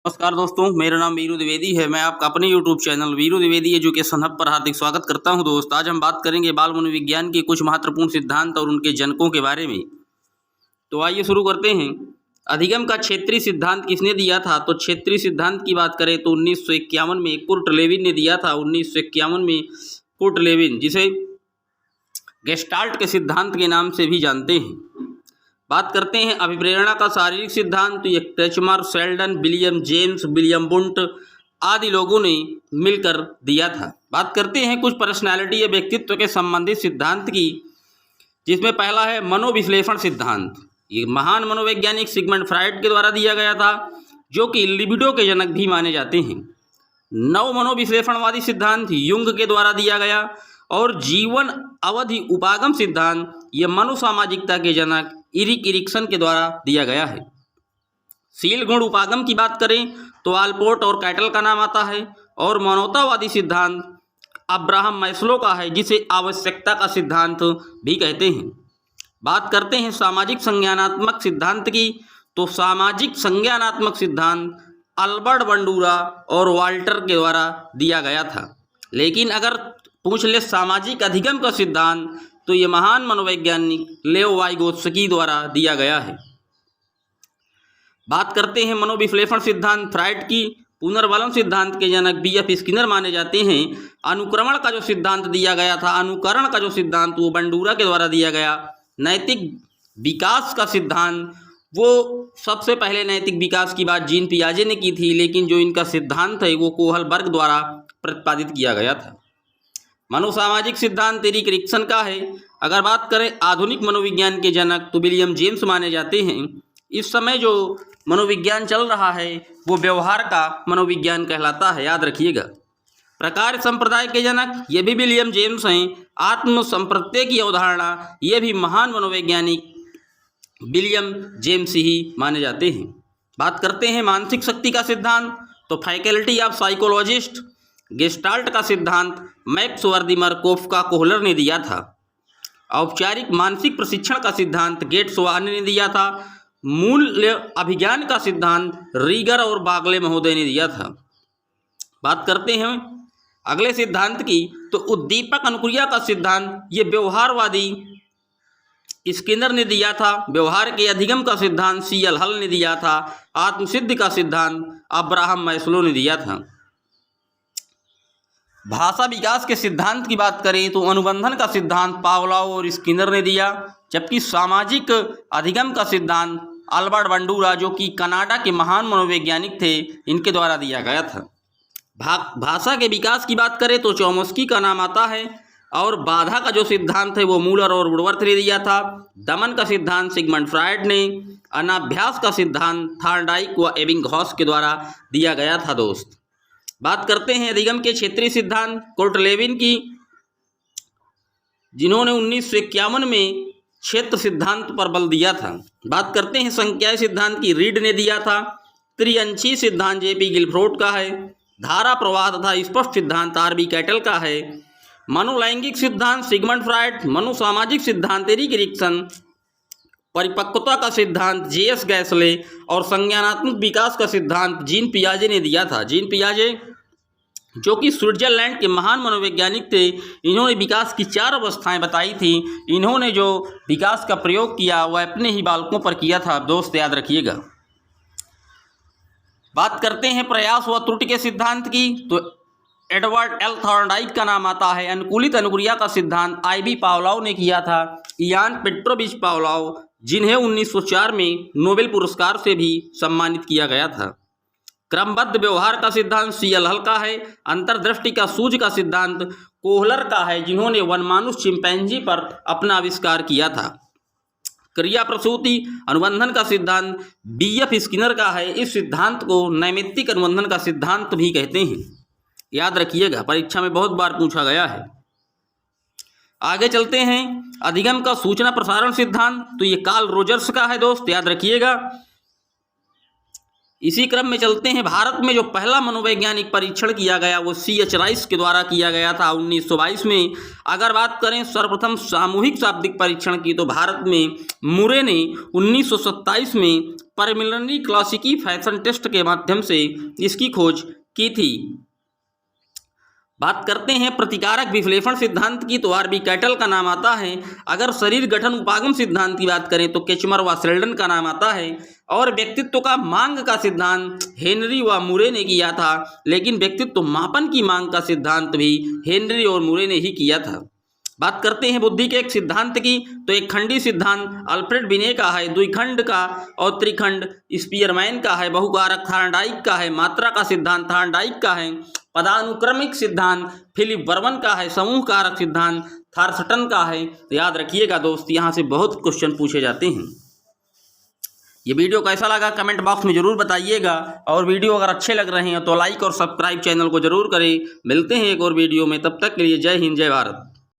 नमस्कार दोस्तों, मेरा नाम वीरू द्विवेदी है। मैं आपका अपने YouTube channel Veeru Dwivedi education hub पर हार्दिक स्वागत करता हूं। दोस्त, आज हम बात करेंगे बाल मनोविज्ञान के कुछ महत्वपूर्ण सिद्धांत और उनके जनकों के बारे में। तो आइए शुरू करते हैं। अधिगम का क्षेत्रीय सिद्धांत किसने दिया था? तो क्षेत्रीय सिद्धांत की बात करें तो 1951 में कुर्ट लेविन ने दिया था। 1951 में कुर्ट लेविन, जिसे गेस्टाल्ट के सिद्धांत के नाम से भी जानते हैं। बात करते हैं अभिप्रेरणा का शारीरिक सिद्धांत। तो ये टेचमर, शेल्डन, विलियम जेम्स, विलियम बुंट आदि लोगों ने मिलकर दिया था। बात करते हैं कुछ पर्सनैलिटी या व्यक्तित्व के संबंधित सिद्धांत की, जिसमें पहला है मनोविश्लेषण सिद्धांत। ये महान मनोवैज्ञानिक सिगमंड फ्राइड के द्वारा दिया गया था, जो कि लिबिडो के जनक भी माने जाते हैं। नव मनोविश्लेषणवादी सिद्धांत युंग के द्वारा दिया गया। और जीवन अवधि उपागम सिद्धांत ये मनोसामाजिकता के जनक इरिक इरिक्सन के द्वारा दिया गया है। शील गुण उपागम की बात करें तो आलपोर्ट और कैटल का नाम आता है। और मानवतावादी सिद्धांत अब्राहम मैस्लो का है, जिसे आवश्यकता का सिद्धांत भी कहते हैं। बात करते हैं सामाजिक संज्ञानात्मक सिद्धांत की। तो सामाजिक संज्ञानात्मक सिद्धांत अल्बर्ट बंडूरा और वाल्टर के द्वारा दिया गया था। लेकिन अगर पूछ ले सामाजिक अधिगम का सिद्धांत, तो ये महान मनोवैज्ञानिक लेओ वाइगोत्स्की द्वारा दिया गया है। बात करते हैं मनोविश्लेषण सिद्धांत फ्राइड की। पुनर्बलन सिद्धांत के जनक बीएफ स्किनर माने जाते हैं। अनुक्रमण का जो सिद्धांत दिया गया था, अनुकरण का जो सिद्धांत, वो बंडूरा के द्वारा दिया गया। नैतिक विकास का सिद्धांत, वो सबसे पहले नैतिक विकास की बात जीन पियाजे ने की थी, लेकिन जो इनका सिद्धांत है वो कोहलबर्ग द्वारा प्रतिपादित किया गया था। मनोसामाजिक सिद्धांत इरिक इरिक्सन का है। अगर बात करें आधुनिक मनोविज्ञान के जनक, तो विलियम जेम्स माने जाते हैं। इस समय जो मनोविज्ञान चल रहा है वो व्यवहार का मनोविज्ञान कहलाता है, याद रखिएगा। प्रकार संप्रदाय के जनक ये भी विलियम जेम्स हैं। आत्म संप्रत्यय की अवधारणा ये भी महान मनोवैज्ञानिक विलियम जेम्स ही माने जाते हैं। बात करते हैं मानसिक शक्ति का सिद्धांत। तो फैकल्टी ऑफ साइकोलॉजिस्ट गेस्टाल्ट का सिद्धांत मैक्स वर्दिमर कोफ्का कोहलर ने दिया था। औपचारिक मानसिक प्रशिक्षण का सिद्धांत गेट्स वार्न ने दिया था। मूल्य अभिज्ञान का सिद्धांत रीगर और बागले महोदय ने दिया था। बात करते हैं अगले सिद्धांत की। तो उद्दीपक अनुक्रिया का सिद्धांत ये व्यवहारवादी स्किनर ने दिया था। व्यवहार के अधिगम का सिद्धांत सीएल हल ने दिया था। आत्मसिद्धि का सिद्धांत अब्राहम मैस्लो ने दिया था। भाषा विकास के सिद्धांत की बात करें तो अनुबंधन का सिद्धांत पावलोव और स्किनर ने दिया। जबकि सामाजिक अधिगम का सिद्धांत अल्बर्ट बंडूरा, जो कि कनाडा के महान मनोवैज्ञानिक थे, इनके द्वारा दिया गया था। भाषा के विकास की बात करें तो चॉम्स्की का नाम आता है। और बाधा का जो सिद्धांत है वो मूलर और वुडवर्थ ने दिया था। दमन का सिद्धांत सिगमंड फ्राइड ने। अनाभ्यास का सिद्धांत थार्डाइक व एबिंगहॉस के द्वारा दिया गया था। दोस्त, बात करते हैं अधिगम के क्षेत्रीय सिद्धांत कुर्ट लेविन की, जिन्होंने 1951 में क्षेत्र सिद्धांत पर बल दिया था। बात करते हैं संख्याय सिद्धांत की, रीड ने दिया था। त्रिअंशी सिद्धांत जेपी गिलफ्रोट का है। धारा प्रवाह तथा स्पष्ट सिद्धांत आरबी कैटल का है। मनोलैंगिक सिद्धांत सिगमंड फ्राइड। मनोसामाजिक सिद्धांत इरिक इरिक्सन। परिपक्वता का सिद्धांत जेएस गैसले। और संज्ञानात्मक विकास का सिद्धांत जीन पियाजे ने दिया था। जीन पियाजे, जो कि स्विट्जरलैंड के महान मनोवैज्ञानिक थे, इन्होंने विकास की 4 अवस्थाएं बताई थी। इन्होंने जो विकास का प्रयोग किया वह अपने ही बालकों पर किया था। दोस्त, याद रखिएगा। बात करते हैं प्रयास व त्रुटि के सिद्धांत की। तो एडवर्ड एल थॉर्नडाइक का नाम आता है। अनुकूलित अनुक्रिया का सिद्धांत आईवी पावलोव ने किया था। इयान पेट्रोविच पावलोव, जिन्हें 1904 में नोबेल पुरस्कार से भी सम्मानित किया गया था। क्रमबद्ध व्यवहार का सिद्धांत सीएल हल का है। अंतर्दृष्टि का सूझ का सिद्धांत कोहलर का है, जिन्होंने वनमानुष चिंपैंजी पर अपना आविष्कार किया था। क्रिया प्रसूति अनुबंधन का सिद्धांत बीएफ स्किनर का है। इस सिद्धांत को नैमित्तिक अनुबंधन का सिद्धांत भी कहते हैं, याद रखिएगा, परीक्षा में बहुत बार पूछा गया है। आगे चलते हैं अधिगम का सूचना प्रसारण सिद्धांत। तो ये कार्ल रोजर्स का है। दोस्त, याद रखिएगा। इसी क्रम में चलते हैं, भारत में जो पहला मनोवैज्ञानिक परीक्षण किया गया वो C.H. राइस के द्वारा किया गया था 1922 में। अगर बात करें सर्वप्रथम सामूहिक शाब्दिक परीक्षण की, तो भारत में मुरे ने 1927 में प्रिलिमिनरी क्लासिकी फैशन टेस्ट के माध्यम से इसकी खोज की थी। बात करते हैं प्रतिकारक विश्लेषण सिद्धांत की, तो आर.बी. कैटल का नाम आता है। अगर शरीर गठन उपागम सिद्धांत की बात करें तो केचमर व शेल्डन का नाम आता है। और व्यक्तित्व का मांग का सिद्धांत हेनरी व मुरे ने किया था, लेकिन व्यक्तित्व मापन की मांग का सिद्धांत भी हेनरी और मुरे ने ही किया था। बात करते हैं बुद्धि के एक सिद्धांत की, तो एक खंडी सिद्धांत अल्फ्रेड बिने का है, द्विखंड का और त्रिखंड स्पीयरमैन का है, बहुकारक थॉर्नडाइक का है, मात्रा का सिद्धांत थॉर्नडाइक का है, पदानुक्रमिक सिद्धांत फिलिप बर्मन का है, समूह कारक सिद्धांत थॉर्स्टन का है। तो याद रखिएगा दोस्त, यहाँ से बहुत क्वेश्चन पूछे जाते हैं। ये वीडियो कैसा लगा कमेंट बॉक्स में जरूर बताइएगा, और वीडियो अगर अच्छे लग रहे हैं तो लाइक और सब्सक्राइब चैनल को जरूर करें। मिलते हैं एक और वीडियो में, तब तक के लिए जय हिंद जय भारत।